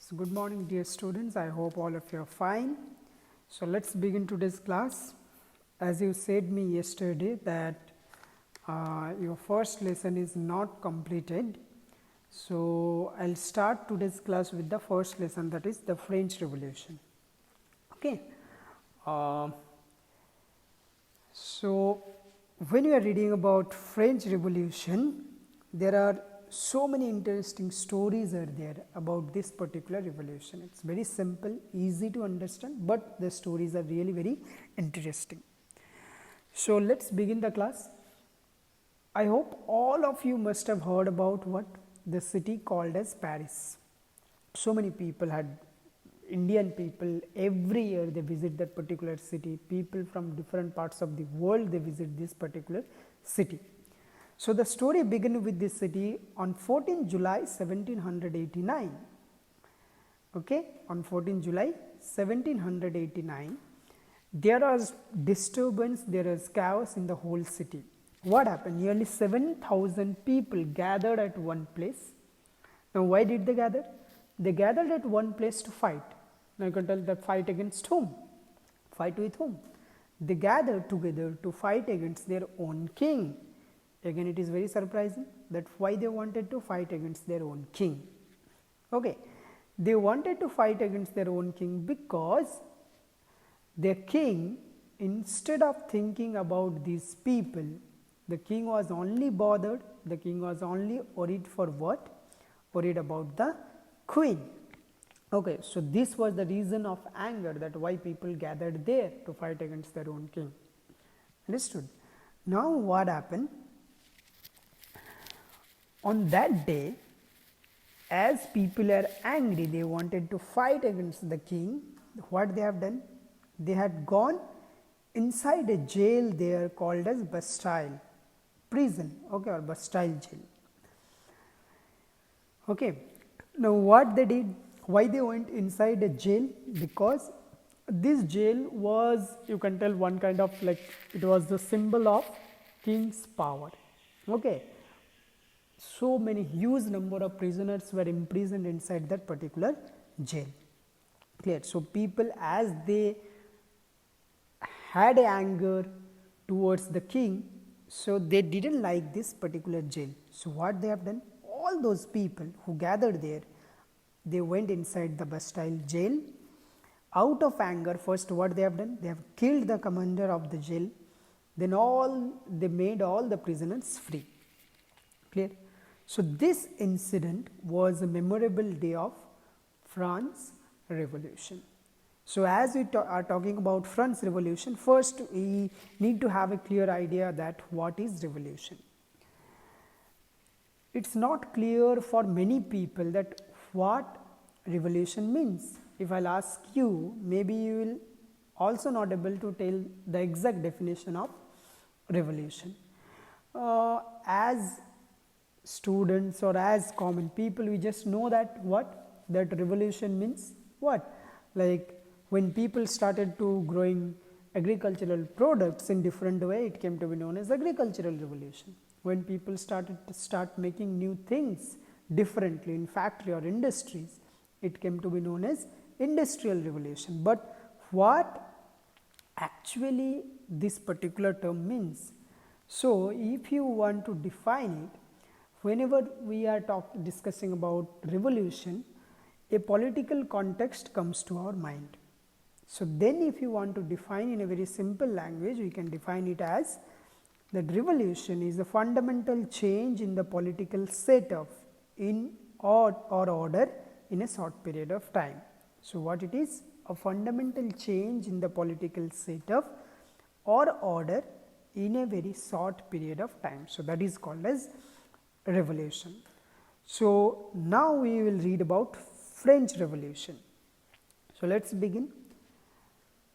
So good morning dear students, I hope all of you are fine. So let's begin today's class. As you said me yesterday that your first lesson is not completed. So I'll start today's class with the first lesson, that is the French Revolution. Okay. So when you are reading about French Revolution, there are so many interesting stories are there about this particular revolution. It's very simple, easy to understand, but the stories are really very interesting. So let's begin the class. I hope all of you must have heard about what the city called as Paris. So many people had Indian people, every year they visit that particular city. People from different parts of the world, they visit this particular city. So the story begins with this city on 14 July 1789. Okay, on 14 July 1789, there was disturbance, there was chaos in the whole city. What happened? Nearly 7,000 people gathered at one place. Now, why did they gather? They gathered at one place to fight. Now, you can tell that fight against whom? Fight with whom? They gathered together to fight against their own king. Again, it is very surprising that why they wanted to fight against their own king. Okay, they wanted to fight against their own king because their king, instead of thinking about these people, the king was only bothered, the king was only worried for what? Worried about the queen. Okay, so this was the reason of anger, that why people gathered there to fight against their own king. Understood? Now what happened? On that day, as people are angry, they wanted to fight against the king. What they have done? They had gone inside a jail there called as Bastille prison, okay, or Bastille jail. Okay, now what they did? Why they went inside a jail? Because this jail was, you can tell, one kind of like, it was the symbol of king's power. Okay, so many huge number of prisoners were imprisoned inside that particular jail. Clear? So people, as they had anger towards the king, so they didn't like this particular jail. So what they have done? All those people who gathered there, they went inside the Bastille jail. Out of anger, first what they have done? They have killed the commander of the jail. Then they made all the prisoners free. Clear? So this incident was a memorable day of France Revolution. So as we are talking about France Revolution, first we need to have a clear idea that what is revolution. It's not clear for many people that what revolution means. If I'll ask you, maybe you will also not able to tell the exact definition of revolution. As students or as common people, we just know that what that revolution means. What? Like when people started to growing agricultural products in different way, it came to be known as agricultural revolution. When people started to making new things differently in factory or industries, it came to be known as industrial revolution. But what actually this particular term means? So if you want to define it, whenever we are discussing about revolution, a political context comes to our mind. So then if you want to define in a very simple language, we can define it as that revolution is a fundamental change in the political setup in or order in a short period of time. So what it is? A fundamental change in the political setup or order in a very short period of time. So that is called as revolution. So now we will read about French Revolution. So let's begin.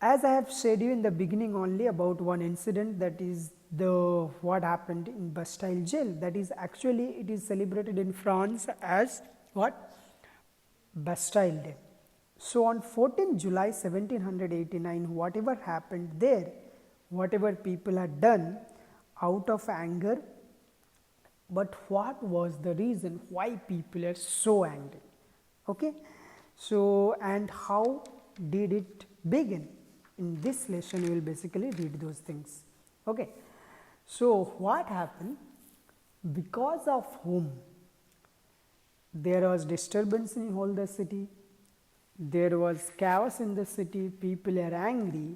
As I have said you in the beginning only about one incident, that is the what happened in Bastille jail. That is actually it is celebrated in France as what? Bastille Day. So on 14 July 1789, whatever happened there, whatever people had done out of anger, but what was the reason why people are so angry? Okay. So, and how did it begin? In this lesson, you will basically read those things. Okay. So, what happened? Because of whom there was disturbance in whole the city, there was chaos in the city, people are angry.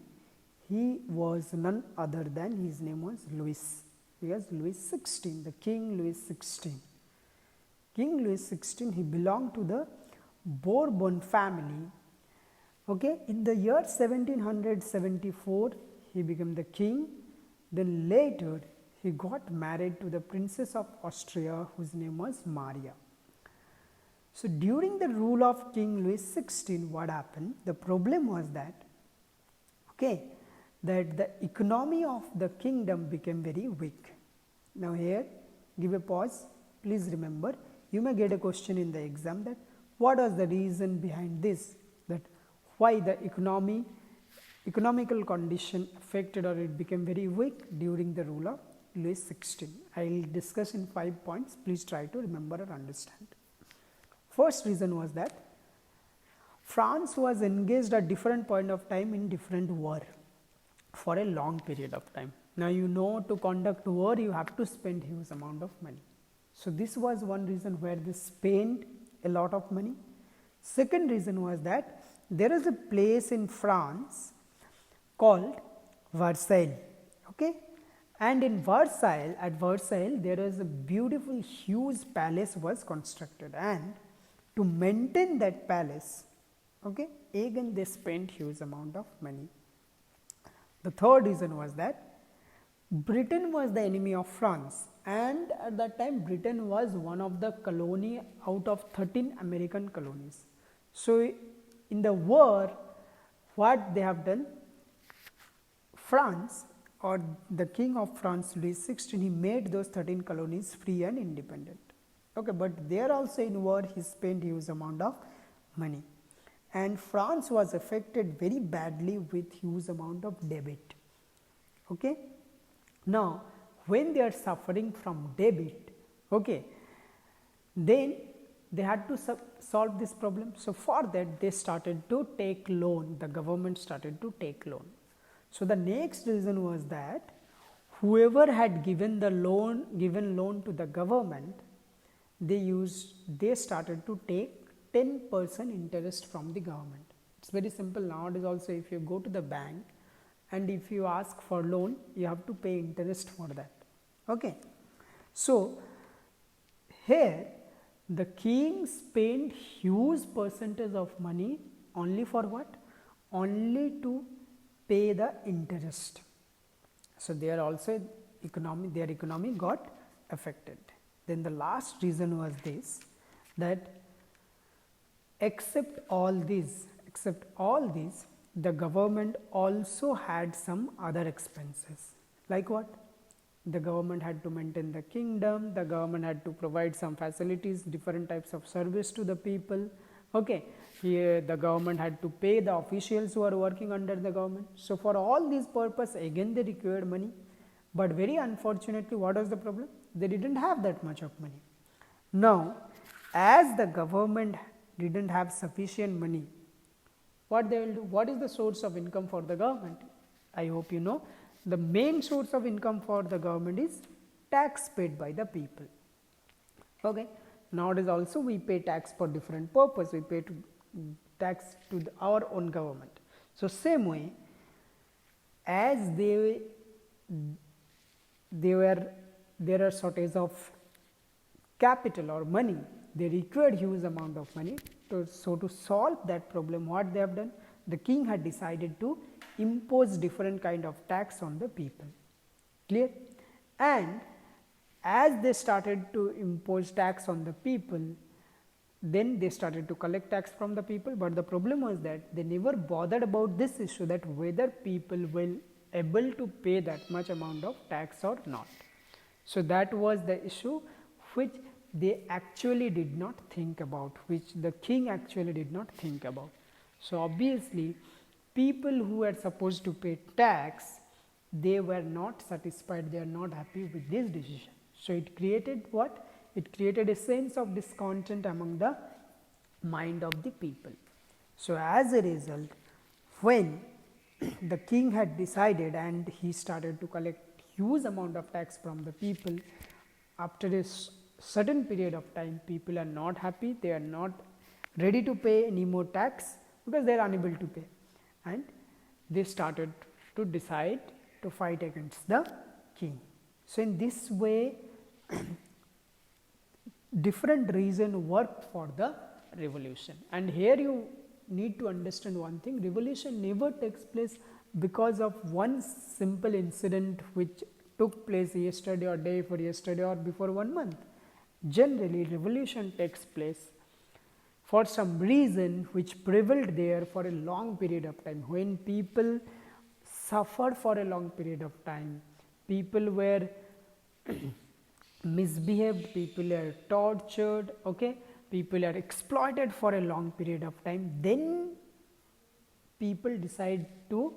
He was none other than, his name was Louis. He was Louis XVI, the King Louis XVI. King Louis XVI, he belonged to the Bourbon family. Okay, in the year 1774, he became the king. Then later, he got married to the Princess of Austria, whose name was Maria. So, during the rule of King Louis XVI, what happened? The problem was that, okay, that the economy of the kingdom became very weak. Now, here, give a pause. Please remember, you may get a question in the exam that what was the reason behind this, that why the economical condition affected or it became very weak during the rule of Louis XVI. I will discuss in 5 points. Please try to remember or understand. First reason was that France was engaged at different point of time in different war for a long period of time. Now, you know, to conduct war you have to spend huge amount of money. So, this was one reason where they spent a lot of money. Second reason was that there is a place in France called Versailles. Okay? And in Versailles, at Versailles, there is a beautiful huge palace was constructed, and to maintain that palace, okay, again they spent huge amount of money. The third reason was that Britain was the enemy of France, and at that time Britain was one of the colony out of 13 American colonies. So, in the war, what they have done, France or the king of France Louis XVI, he made those 13 colonies free and independent. Okay, but there also in war he spent huge amount of money, and France was affected very badly with huge amount of debt. Okay. Now, when they are suffering from debt, okay, then they had to solve this problem. So, for that they started to take loan, the government started to take loan. So, the next reason was that whoever had given loan to the government, they started to take 10% interest from the government. It's very simple. Nowadays also, if you go to the bank and if you ask for loan, you have to pay interest for that. Okay. So, here the king spent huge percentage of money only for what? Only to pay the interest. So, there also their economy got affected. Then the last reason was this, that except all these, the government also had some other expenses. Like what? The government had to maintain the kingdom, the government had to provide some facilities, different types of service to the people. Okay. Here the government had to pay the officials who are working under the government. So, for all these purposes, again they required money, but very unfortunately, what was the problem? They didn't have that much of money. Now, as the government didn't have sufficient money, what they will do? What is the source of income for the government? I hope you know, the main source of income for the government is tax paid by the people. Okay. Nowadays also we pay tax for different purpose, we pay tax to our own government. So, same way, as there are shortage of capital or money, they required huge amount of money. So, to solve that problem, what they have done, the king had decided to impose different kind of tax on the people. Clear? And as they started to impose tax on the people, then they started to collect tax from the people, but the problem was that they never bothered about this issue, that whether people will able to pay that much amount of tax or not. So, that was the issue which they actually did not think about, which the king actually did not think about. So, obviously, people who were supposed to pay tax, they were not satisfied, they are not happy with this decision. So, it created what? It created a sense of discontent among the mind of the people. So, as a result, when the king had decided and he started to collect huge amount of tax from the people, after a certain period of time people are not happy, they are not ready to pay any more tax because they are unable to pay, and they started to decide to fight against the king. So, in this way different reason worked for the revolution. And here you need to understand one thing: revolution never takes place because of one simple incident which took place yesterday or day before yesterday or before 1 month. Generally revolution takes place for some reason which prevailed there for a long period of time. When people suffered for a long period of time, people were misbehaved, people are tortured, okay, people are exploited for a long period of time, then people decide to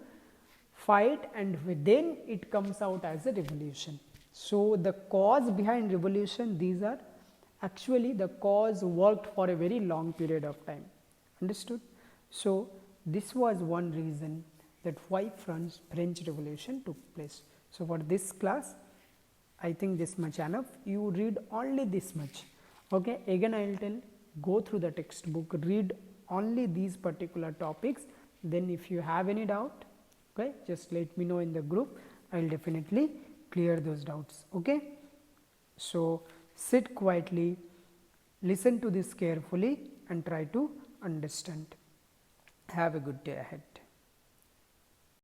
fight, and then it comes out as a revolution. So, the cause behind revolution, these are actually the cause worked for a very long period of time. Understood? So, this was one reason that why French Revolution took place. So, for this class, I think this much enough. You read only this much. Okay. Again, I will tell, go through the textbook, read only these particular topics. Then, if you have any doubt, okay, just let me know in the group. I will definitely clear those doubts. Okay. So, sit quietly, listen to this carefully, and try to understand. Have a good day ahead.